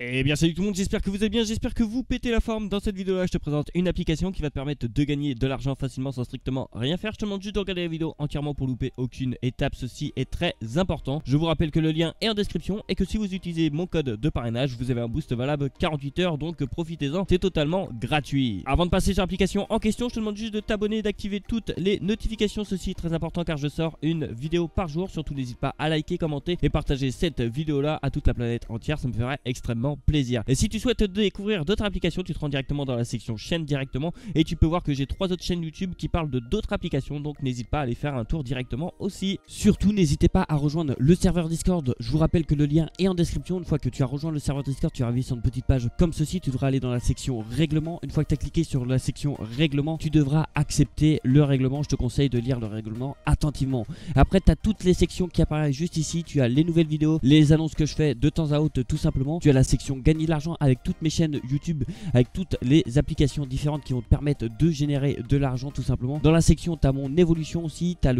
Eh bien salut tout le monde, j'espère que vous allez bien, j'espère que vous pétez la forme. Dans cette vidéo là je te présente une application qui va te permettre de gagner de l'argent facilement sans strictement rien faire. Je te demande juste de regarder la vidéo entièrement pour louper aucune étape, ceci est très important. Je vous rappelle que le lien est en description et que si vous utilisez mon code de parrainage, vous avez un boost valable 48 heures, donc profitez-en, c'est totalement gratuit. Avant de passer sur l'application en question, je te demande juste de t'abonner et d'activer toutes les notifications, ceci est très important car je sors une vidéo par jour. Surtout n'hésite pas à liker, commenter et partager cette vidéo là à toute la planète entière, ça me ferait extrêmement plaisir. Et si tu souhaites découvrir d'autres applications, tu te rends directement dans la section chaîne directement et tu peux voir que j'ai 3 autres chaînes YouTube qui parlent de d'autres applications, donc n'hésite pas à aller faire un tour directement aussi. Surtout n'hésitez pas à rejoindre le serveur Discord, je vous rappelle que le lien est en description. Une fois que tu as rejoint le serveur Discord, tu arrives sur une petite page comme ceci, tu devras aller dans la section règlement. Une fois que tu as cliqué sur la section règlement, tu devras accepter le règlement. Je te conseille de lire le règlement attentivement. Après tu as toutes les sections qui apparaissent juste ici, tu as les nouvelles vidéos, les annonces que je fais de temps à autre tout simplement. Tu as la section gagner de l'argent avec toutes mes chaînes YouTube, avec toutes les applications différentes qui vont te permettre de générer de l'argent tout simplement. Dans la section tu as mon évolution aussi, tu as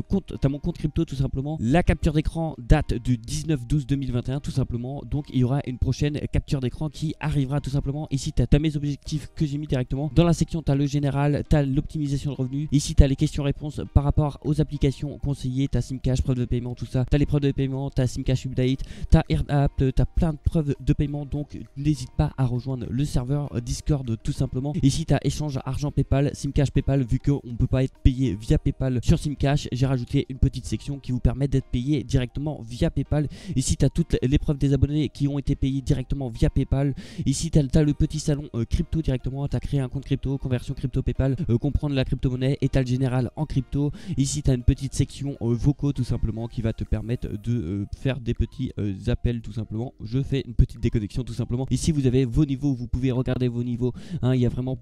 mon compte crypto tout simplement. La capture d'écran date du 19/12/2021 tout simplement, donc il y aura une prochaine capture d'écran qui arrivera tout simplement. Ici tu as mes objectifs que j'ai mis directement. Dans la section tu as le général, tu as l'optimisation de revenus. Ici tu as les questions-réponses par rapport aux applications conseillées, tu as Simcash, preuve de paiement, tout ça. Tu as les preuves de paiement, tu as Simcash Update, tu as AirApp, tu as plein de preuves de paiement, donc n'hésite pas à rejoindre le serveur Discord tout simplement. Ici tu as échange argent PayPal, Simcash PayPal. Vu qu'on ne peut pas être payé via PayPal sur Simcash, j'ai rajouté une petite section qui vous permet d'être payé directement via PayPal. Ici tu as toutes les preuves des abonnés qui ont été payés directement via PayPal. Ici tu as le petit salon crypto directement, tu as créé un compte crypto, conversion crypto PayPal, comprendre la crypto-monnaie, et tu as le général en crypto. Ici tu as une petite section vocaux tout simplement qui va te permettre de faire des petits appels tout simplement. Je fais une petite déconnexion tout simplement. Ici vous avez vos niveaux, vous pouvez regarder vos niveaux, hein, il y a vraiment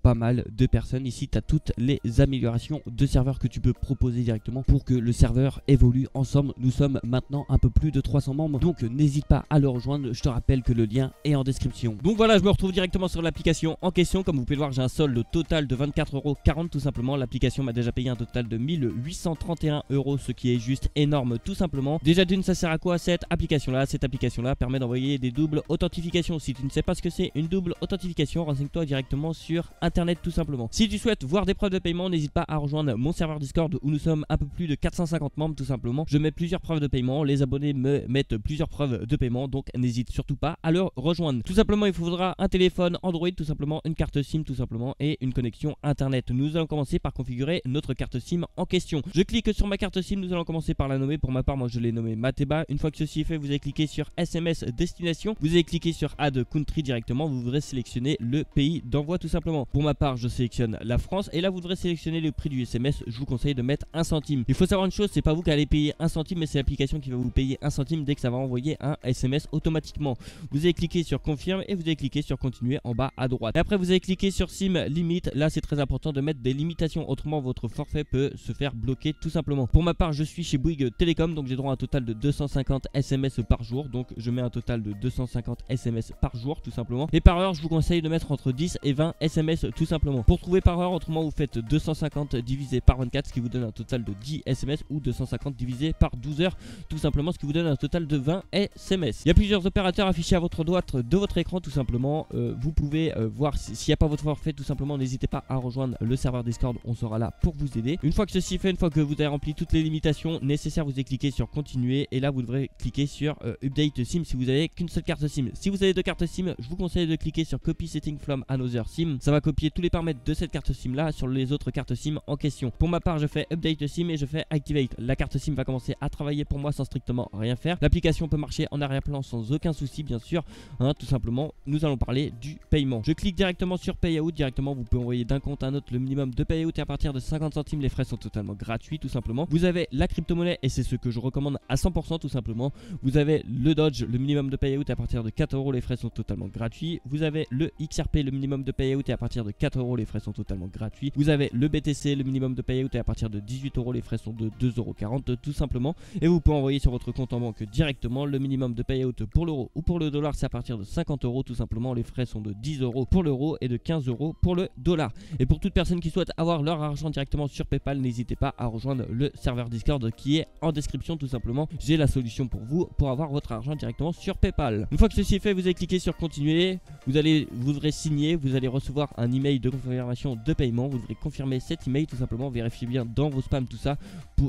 pas mal de personnes. Ici tu as toutes les améliorations de serveur que tu peux proposer directement pour que le serveur évolue ensemble. Nous sommes maintenant un peu plus de 300 membres, donc n'hésite pas à le rejoindre. Je te rappelle que le lien est en description. Donc voilà, je me retrouve directement sur l'application en question. Comme vous pouvez le voir, j'ai un solde total de 24,40 € tout simplement. L'application m'a déjà payé un total de 1831 €, ce qui est juste énorme tout simplement. Déjà d'une, ça sert à quoi cette application là? Cette application là permet d'envoyer des doubles authentifications. Si tu ne sais pas ce que c'est une double authentification, renseigne-toi directement sur internet tout simplement. Si tu souhaites voir des preuves de paiement, n'hésite pas à rejoindre mon serveur Discord où nous sommes un peu plus de 450 membres tout simplement. Je mets plusieurs preuves de paiement, les abonnés me mettent plusieurs preuves de paiement, donc n'hésite surtout pas à le rejoindre. Tout simplement il faudra un téléphone Android tout simplement, une carte SIM tout simplement et une connexion internet. Nous allons commencer par configurer notre carte SIM en question. Je clique sur ma carte SIM, nous allons commencer par la nommer. Pour ma part, moi je l'ai nommée Mateba. Une fois que ceci est fait, vous allez cliquer sur SMS destination, vous allez cliquer sur Add Country directement, vous voudrez sélectionner le pays d'envoi tout simplement. Pour ma part, je sélectionne la France et là vous devrez sélectionner le prix du SMS. Je vous conseille de mettre 1 centime. Il faut savoir une chose, c'est pas vous qui allez payer 1 centime, mais c'est l'application qui va vous payer 1 centime dès que ça va envoyer un SMS automatiquement. Vous allez cliquer sur confirme et vous allez cliquer sur continuer en bas à droite. Et après vous allez cliquer sur SIM limite. Là c'est très important de mettre des limitations, autrement votre forfait peut se faire bloquer tout simplement. Pour ma part, je suis chez Bouygues Télécom, donc j'ai droit à un total de 250 SMS par jour, donc je mets un total de 250 SMS par jour tout simplement. Et par heure je vous conseille de mettre entre 10 et 20 SMS tout simplement. Pour trouver par heure, autrement vous faites 250 divisé par 24, ce qui vous donne un total de 10 SMS, ou 250 divisé par 12 heures tout simplement, ce qui vous donne un total de 20 SMS. Il y a plusieurs opérateurs affichés à votre droite de votre écran tout simplement. Vous pouvez voir s'il n'y a pas votre forfait tout simplement. N'hésitez pas à rejoindre le serveur Discord, on sera là pour vous aider. Une fois que ceci est fait, une fois que vous avez rempli toutes les limitations nécessaires, vous allez cliquer sur continuer et là vous devrez cliquer sur update SIM si vous avez qu'une seule carte SIM. Si vous avez 2 cartes SIM, je vous conseille de cliquer sur copy setting from another SIM. Ça va copier tous les paramètres de cette carte SIM là sur les autres cartes SIM en question. Pour ma part, je fais update SIM et je fais activate. La carte SIM va commencer à travailler pour moi sans strictement rien faire. L'application peut marcher en arrière-plan sans aucun souci bien sûr, hein, tout simplement. Nous allons parler du paiement. Je clique directement sur payout. Directement vous pouvez envoyer d'un compte à un autre. Le minimum de payout est à partir de 50 centimes. Les frais sont totalement gratuits tout simplement. Vous avez la crypto-monnaie et c'est ce que je recommande à 100% tout simplement. Vous avez le Dodge, le minimum de payout est à partir de 4 €, les frais sont totalement gratuits. Vous avez le XRP, le minimum de payout est à partir de 4 €, les frais sont totalement gratuits. Vous avez le BTC, le minimum de payout est à partir de 18 €, les frais sont de 2,40 € tout simplement. Et vous pouvez envoyer sur votre compte en banque directement. Le minimum de payout pour l'euro ou pour le dollar c'est à partir de 50 € tout simplement. Les frais sont de 10 € pour l'euro et de 15 € pour le dollar. Et pour toute personne qui souhaite avoir leur argent directement sur PayPal, n'hésitez pas à rejoindre le serveur Discord qui est en description tout simplement. J'ai la solution pour vous pour avoir votre argent directement sur PayPal. Une fois que ceci Ceci est fait, vous allez cliquer sur continuer, vous devrez signer, vous allez recevoir un email de confirmation de paiement, vous devrez confirmer cet email tout simplement, vérifiez bien dans vos spams tout ça,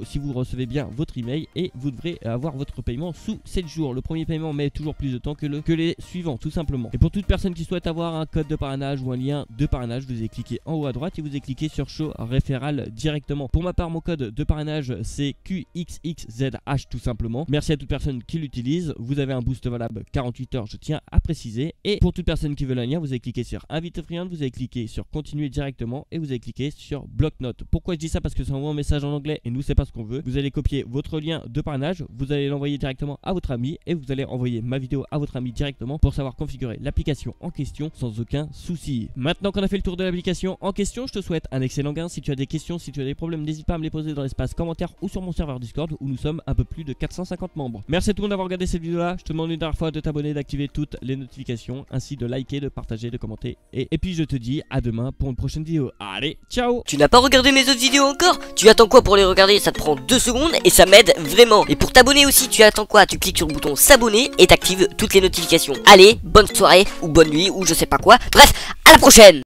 si vous recevez bien votre email, et vous devrez avoir votre paiement sous 7 jours. Le premier paiement met toujours plus de temps que les suivants tout simplement. Et pour toute personne qui souhaite avoir un code de parrainage ou un lien de parrainage, vous allez cliquer en haut à droite et vous allez cliquer sur Show Référal directement. Pour ma part, mon code de parrainage c'est QXXZH tout simplement. Merci à toute personne qui l'utilise. Vous avez un boost valable 48 heures, je tiens à préciser. Et pour toute personne qui veut un lien, vous allez cliquer sur Invite a friend, vous allez cliquer sur Continuer directement et vous allez cliquer sur Bloc-notes. Pourquoi je dis ça? Parce que ça envoie un message en anglais et nous c'est pas ce qu'on veut. Vous allez copier votre lien de parrainage, vous allez l'envoyer directement à votre ami et vous allez envoyer ma vidéo à votre ami directement pour savoir configurer l'application en question sans aucun souci. Maintenant qu'on a fait le tour de l'application en question, je te souhaite un excellent gain. Si tu as des questions, si tu as des problèmes, n'hésite pas à me les poser dans l'espace commentaire ou sur mon serveur Discord où nous sommes un peu plus de 450 membres. Merci à tout le monde d'avoir regardé cette vidéo là. Je te demande une dernière fois de t'abonner, d'activer toutes les notifications, ainsi de liker, de partager, de commenter. Et puis je te dis à demain pour une prochaine vidéo. Allez, ciao! Tu n'as pas regardé mes autres vidéos encore? Tu attends quoi pour les regarder? Ça te prend 2 secondes et ça m'aide vraiment. Et pour t'abonner aussi, tu attends quoi? Tu cliques sur le bouton s'abonner et t'actives toutes les notifications. Allez, bonne soirée ou bonne nuit ou je sais pas quoi. Bref, à la prochaine!